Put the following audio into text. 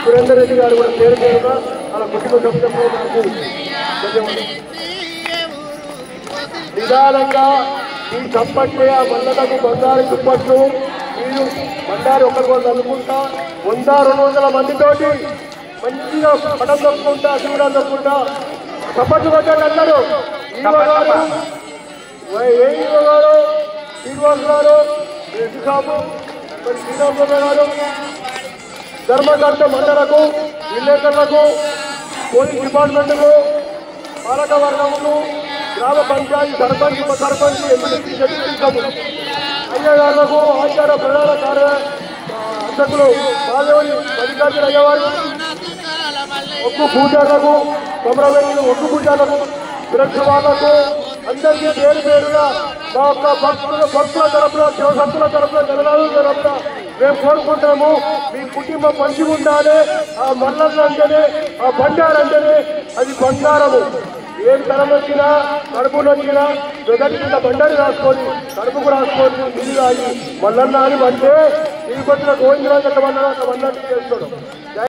సురేందర్ రెడ్డి గారు కూడా పేరు పేరుగా వాళ్ళ కుటుంబ సభ్యులకు నిదానంగా ఈ చప్పట్లే ఆ మల్లలకు బంగారు దుప్పట్లు వీళ్ళు బండారు ఒకరికొకరు అనుకుంటా 100-200 మందితోటి మంచిగా పటం దొక్కుంటా శివరాలు దొక్కుంటా చప్పట్లు కొట్టాడు అందరూ. ఈవో గారు శ్రీనివాస్ గారు రెడ్డి సాబు శ్రీరామ గారు ధర్మకర్త మండలకు విలేకరులకు పోలీస్ డిపార్ట్మెంట్కు పాలక వర్గములు గ్రామ పంచాయతీ సర్పంచ్ ఎంపీ అయ్యగారులకు ఆచార ప్రధాన అధ్యక్షులు మాధవని మల్లికార్జున అయ్యవారు ఒక్కు పూజారులకు కొమరవేలు ఒక్కు పూజారులకు సురక్ష వాళ్లకు అందరికీ పేరు పేరుగా మా యొక్క భక్తుల తరపున శివశక్తుల తరపున జగనాథుల తరపున మేము కోరుకుంటాము. మీ కుటుంబం మంచిగా ఉండాలి. ఆ మల్లన్న అంటేనే ఆ బండారు అంటేనే అది బంగారము. ఏం తరం వచ్చినా కడుపు నొచ్చినా మొదటి కింద బండారి రాసుకొని కడుపుకు రాసుకొని నీళ్ళు తాగి మల్లన్న అని అంటే తిరుపతిలో గోవిందరాజు మల్లన్న చేస్తాడు.